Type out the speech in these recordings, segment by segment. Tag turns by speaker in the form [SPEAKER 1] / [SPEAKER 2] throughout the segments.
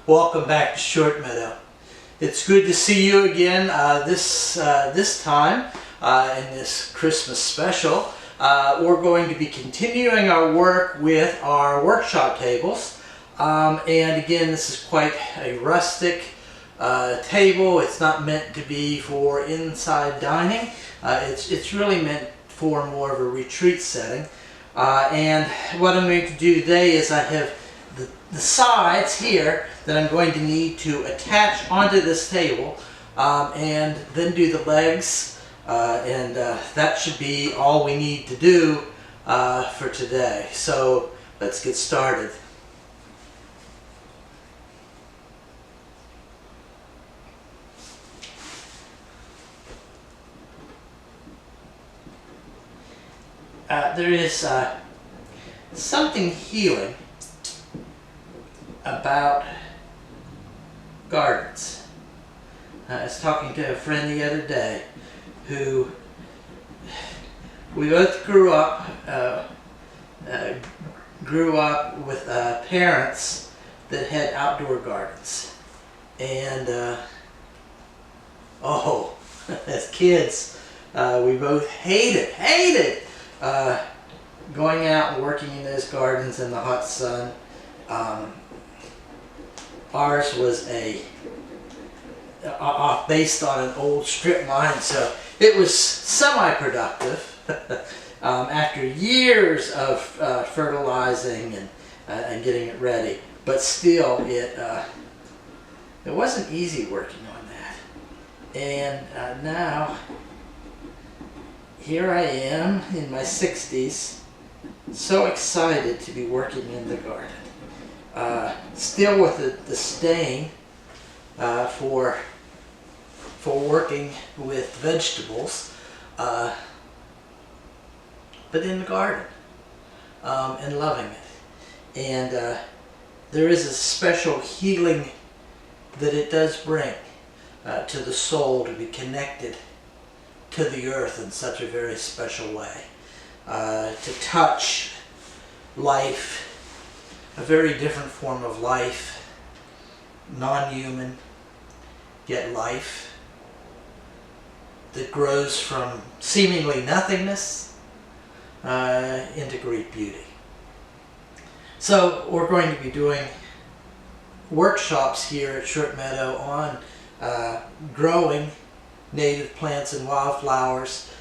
[SPEAKER 1] Welcome back to Short Meadow. It's good to see you again this time in this Christmas special. We're going to be continuing our work with our workshop tables. And again, this is quite a rustic table. It's not meant to be for inside dining. It's really meant for more of a retreat setting. And what I'm going to do today is I have the sides here that I'm going to need to attach onto this table and then do the legs, and that should be all we need to do for today. So let's get started. There is something healing about gardens. I was talking to a friend the other day who we both grew up with parents that had outdoor gardens, and as kids we both hated going out and working in those gardens in the hot sun. Ours was based on an old strip mine, so it was semi-productive after years of fertilizing and getting it ready. But still, it wasn't easy working on that. And now, here I am in my 60s, so excited to be working in the garden. Still with the disdain for working with vegetables, but in the garden, and loving it. And there is a special healing that it does bring to the soul to be connected to the earth in such a very special way, to touch life, a very different form of life, non-human, yet life that grows from seemingly nothingness into great beauty. So we're going to be doing workshops here at Short Meadow on growing native plants and wildflowers,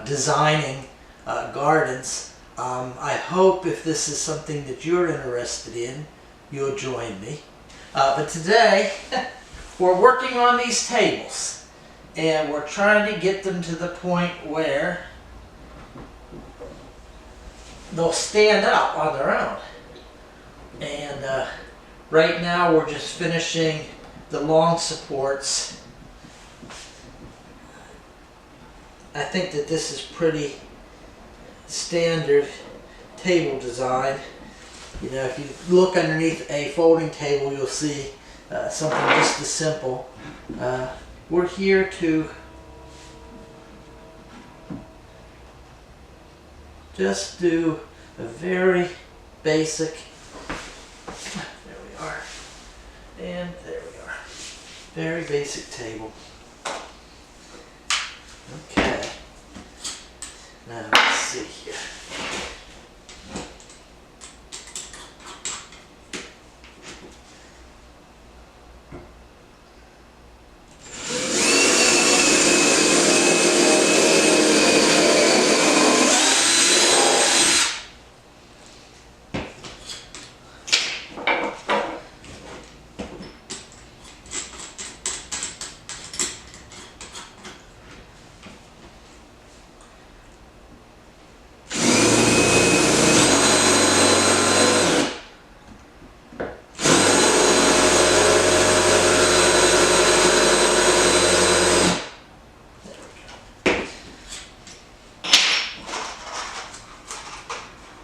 [SPEAKER 1] designing gardens. I hope if this is something that you're interested in, you'll join me. But today, we're working on these tables, and we're trying to get them to the point where they'll stand up on their own. And right now, we're just finishing the long supports. I think that this is pretty standard table design. You know, if you look underneath a folding table, you'll see something just as simple. We're here to just do a very basic, there we are, and there we are, very basic table. Okay, now let's see here.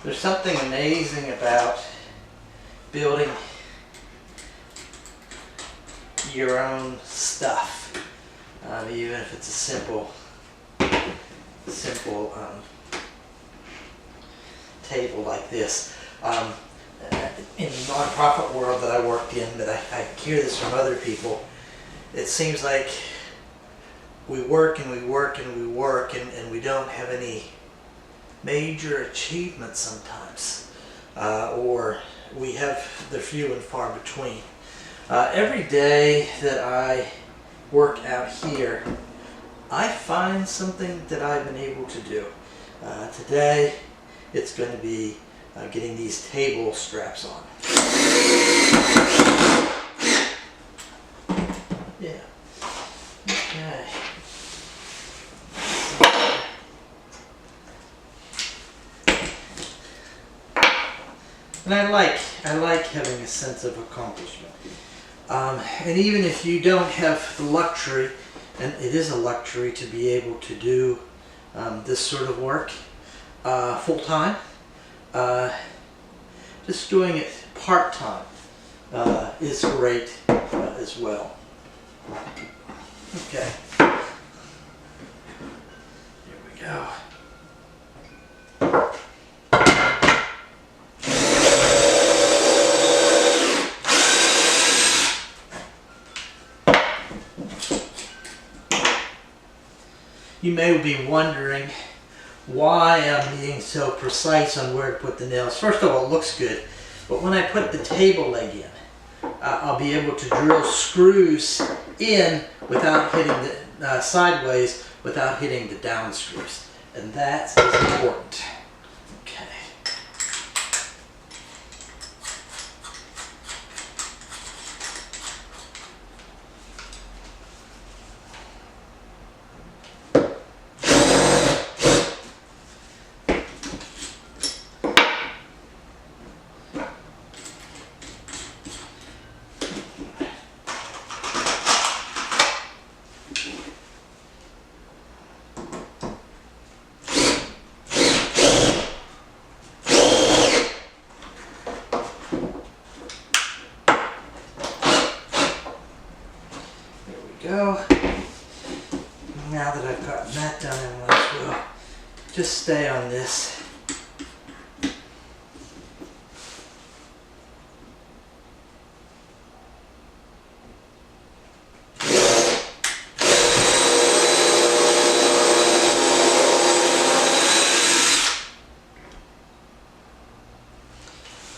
[SPEAKER 1] There's something amazing about building your own stuff, even if it's a simple table like this. in the nonprofit world that I worked in, but I hear this from other people. It seems like we work and we work and we work, and we don't have any major achievements sometimes, or we have the few and far between. Every day that I work out here, I find something that I've been able to do. Today, it's going to be getting these table straps on. Yeah. Okay. And I like having a sense of accomplishment. And even if you don't have the luxury, and it is a luxury to be able to do this sort of work full-time, just doing it part-time is great as well. Okay, here we go. You may be wondering why I'm being so precise on where to put the nails. First of all, it looks good, but when I put the table leg in, I'll be able to drill screws in without hitting the sideways, without hitting the down screws, and that is important. Okay. Go. Now that I've gotten that done, I might as well just stay on this.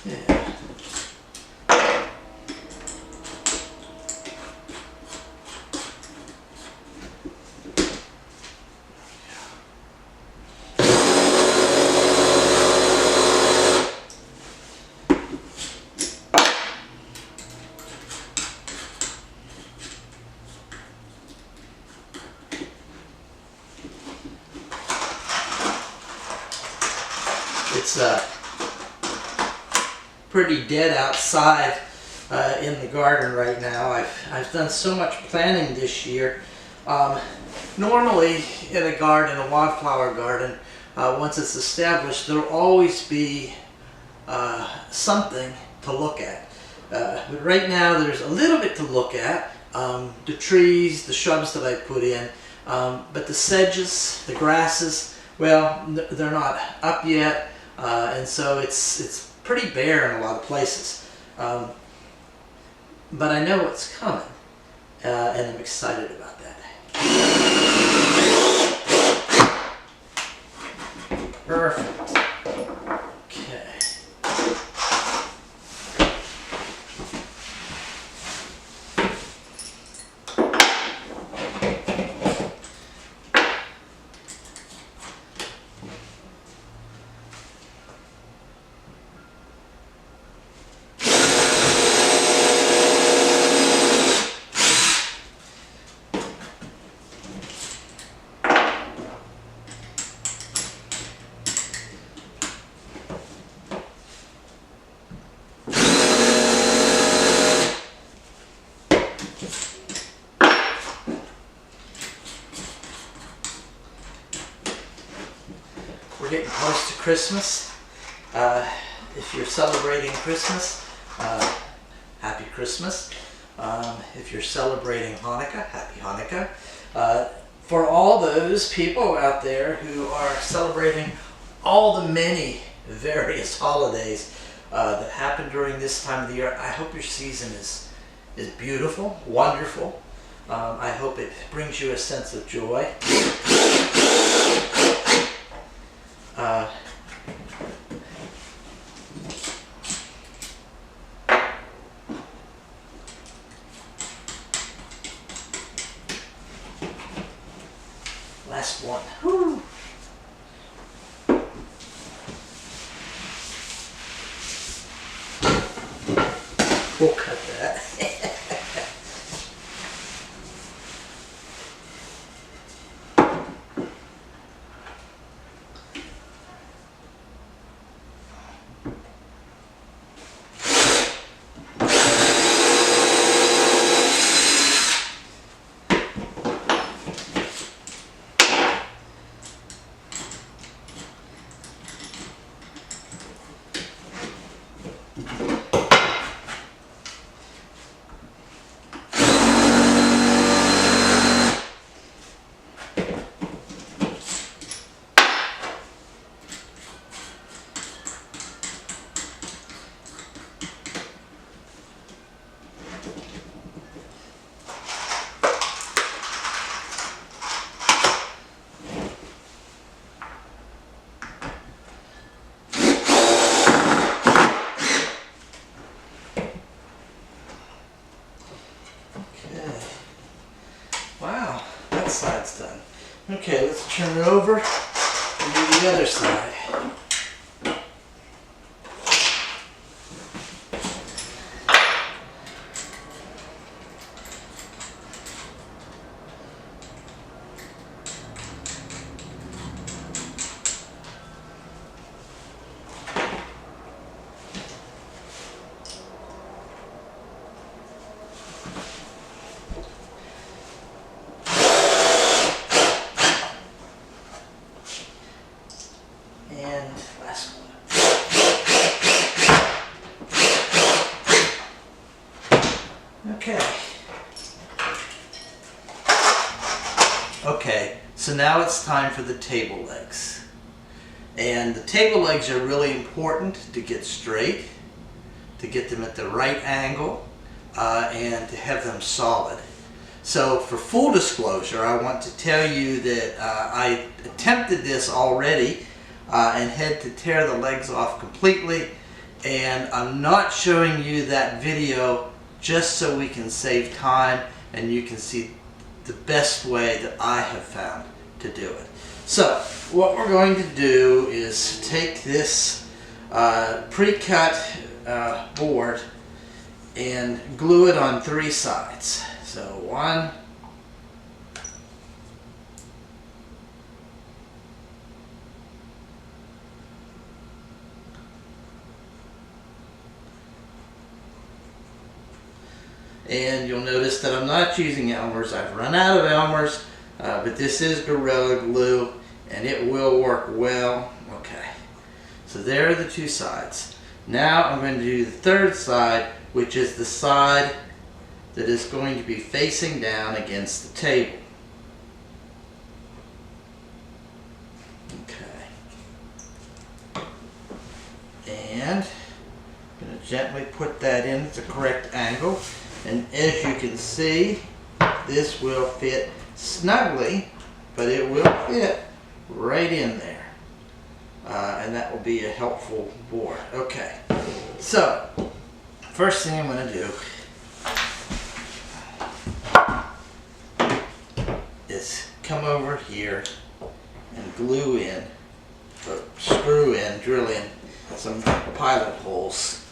[SPEAKER 1] Yeah. It's pretty dead outside in the garden right now. I've done so much planting this year. Normally in a garden, a wildflower garden, once it's established, there'll always be something to look at. But right now there's a little bit to look at. The trees, the shrubs that I put in, but the sedges, the grasses, well, they're not up yet. And so it's pretty bare in a lot of places. But I know what's coming, and I'm excited about that. Perfect. Okay. We're getting close to Christmas. If you're celebrating Christmas, happy Christmas. If you're celebrating Hanukkah, happy Hanukkah. For all those people out there who are celebrating all the many various holidays, that happen during this time of the year. I hope your season is beautiful, wonderful. I hope it brings you a sense of joy. Last one. Whew. We'll cut that. Wow, that side's done. Okay, let's turn it over and do the other side. And last one. Okay. Okay, so now it's time for the table legs. And the table legs are really important to get straight, to get them at the right angle, and to have them solid. So for full disclosure, I want to tell you that I attempted this already and had to tear the legs off completely, and I'm not showing you that video just so we can save time and you can see the best way that I have found to do it. So what we're going to do is take this pre-cut board and glue it on 3 sides. So 1, and you'll notice that I'm not using Elmer's. I've run out of Elmer's, but this is Gorilla Glue and it will work well. Okay, so there are the 2 sides. Now I'm going to do the 3rd side, which is the side that is going to be facing down against the table. Okay. And I'm going to gently put that in at the correct angle. And as you can see, this will fit snugly, but it will fit right in there. And that will be a helpful board. Okay. So, first thing I'm going to do is come over here and glue in, or screw in, drill in some pilot holes.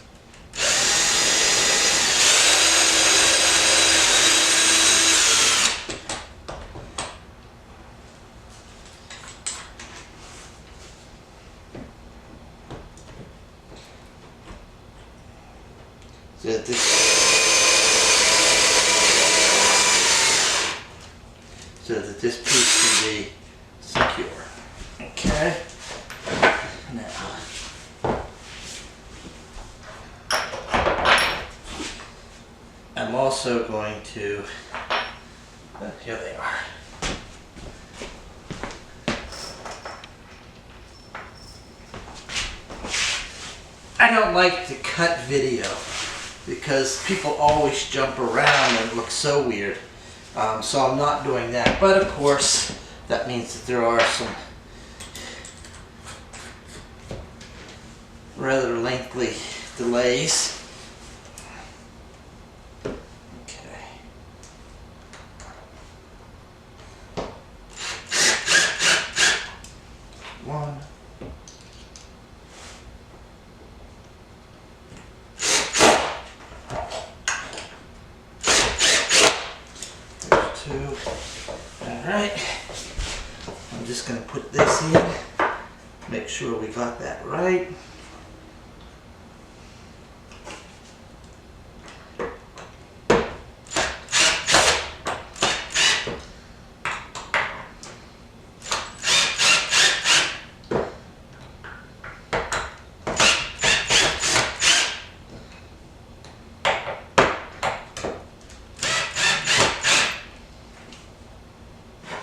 [SPEAKER 1] So that this piece can be secure. Okay. Now, I'm also going to, here they are. I don't like to cut video because people always jump around and it looks so weird. So I'm not doing that. But of course, that means that there are some rather lengthy delays. Okay. One. There's two. All right. I'm just going to put this in. Make sure we got that right.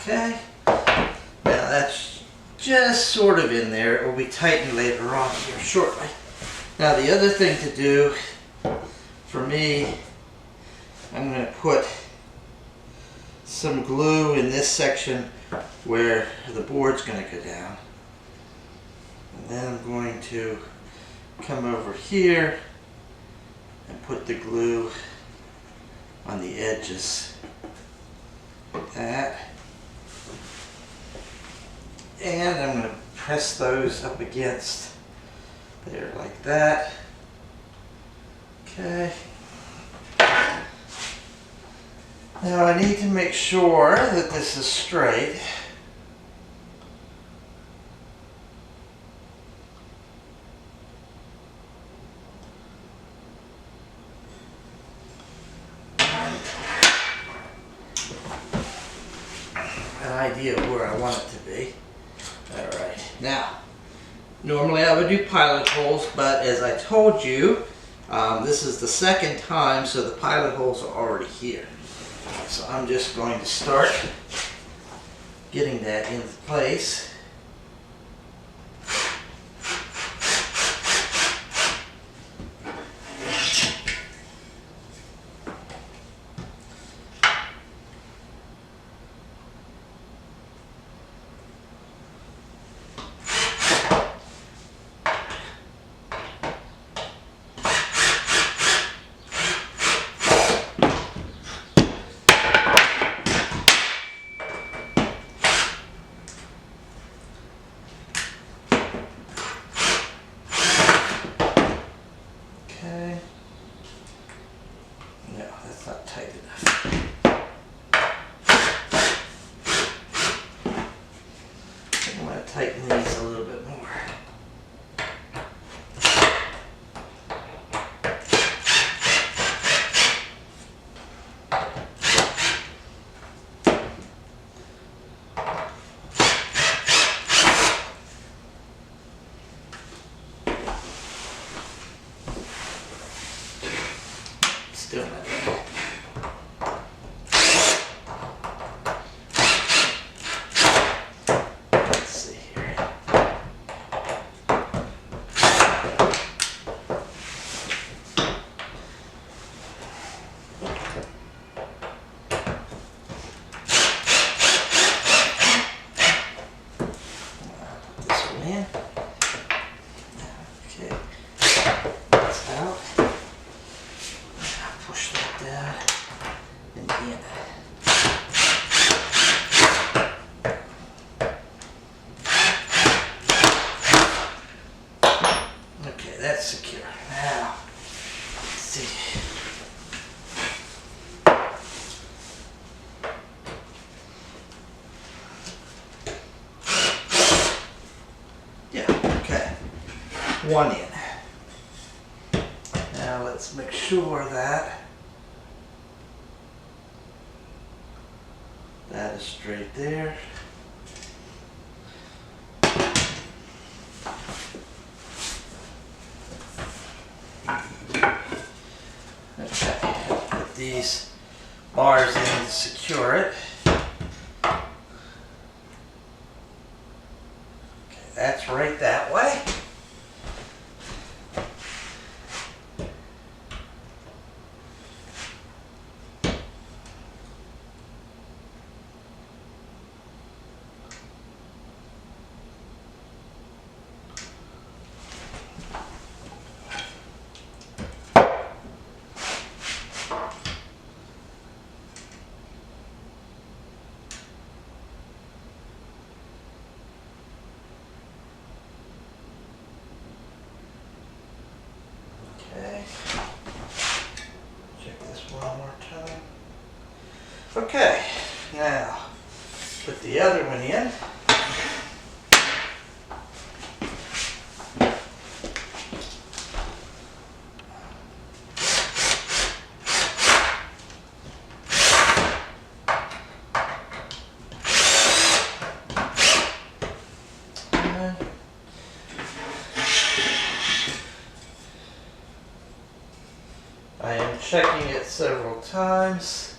[SPEAKER 1] Okay, now that's just sort of in there. It will be tightened later on here shortly. Now the other thing to do for me, I'm going to put some glue in this section where the board's going to go down. And then I'm going to come over here and put the glue on the edges like that. And I'm going to press those up against there like that. Okay. Now I need to make sure that this is straight. An idea of where I want it to be. Alright, now, normally I would do pilot holes, but as I told you, this is the second time, so the pilot holes are already here. So I'm just going to start getting that into place. Okay. No, that's not tight enough. I'm going to tighten these a little bit more. Still not done. Let's see here. Put this one in. Okay. That's out. Push that down and in. Okay, that's secure. Now, let's see. Yeah, okay. One in. Now let's make sure that that is straight there. Okay, put these bars in to secure it. Okay, that's right that way. Okay, now put the other one in. I am checking it several times.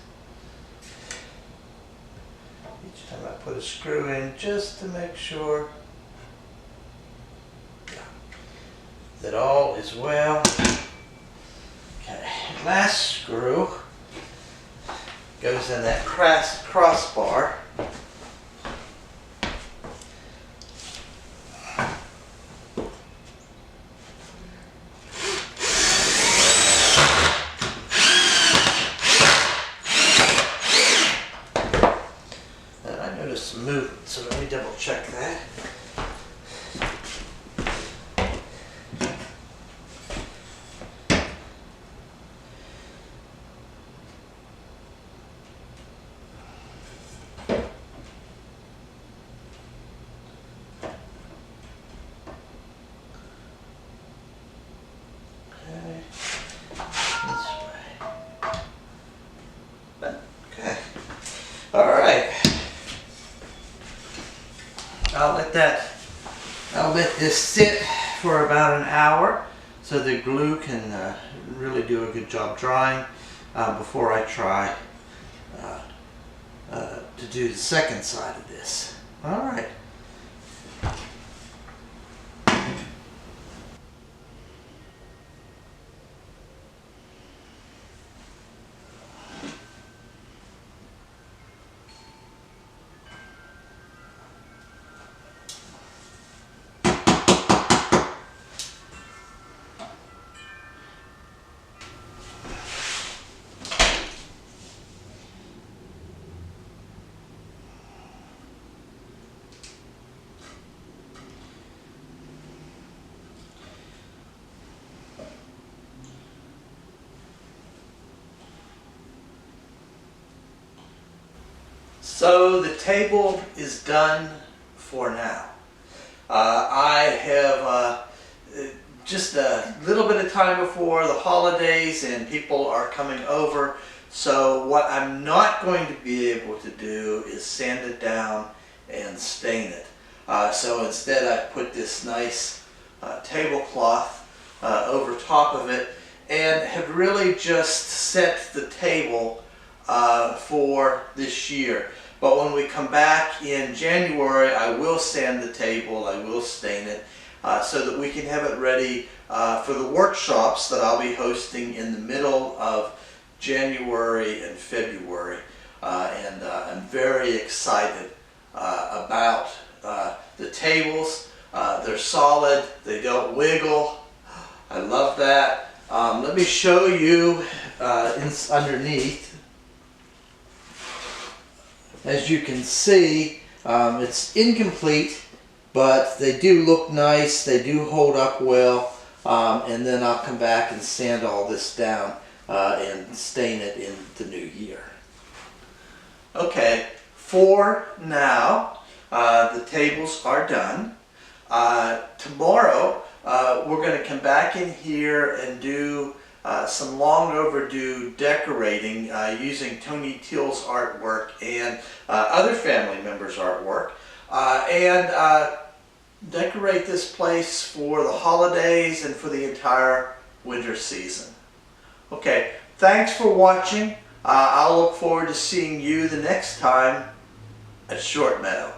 [SPEAKER 1] Each time I put a screw in just to make sure that all is well. Okay, last screw goes in that crossbar. Some movement, so let me double check that. Okay, this way. Okay, all right. I'll let this sit for about an hour so the glue can really do a good job drying before I try to do the second side of this. All right. So the table is done for now. I have just a little bit of time before the holidays and people are coming over. So what I'm not going to be able to do is sand it down and stain it. So instead I put this nice tablecloth over top of it and have really just set the table for this year. But when we come back in January, I will sand the table, I will stain it, so that we can have it ready for the workshops that I'll be hosting in the middle of January and February. And I'm very excited about the tables. They're solid, they don't wiggle. I love that. Let me show you underneath. As you can see, it's incomplete, but they do look nice, they do hold up well, and then I'll come back and sand all this down and stain it in the new year. Okay, for now, the tables are done. Tomorrow, we're going to come back in here and do some long overdue decorating using Tony Teal's artwork and other family members' artwork, and decorate this place for the holidays and for the entire winter season. Okay, thanks for watching. I'll look forward to seeing you the next time at Short Meadow.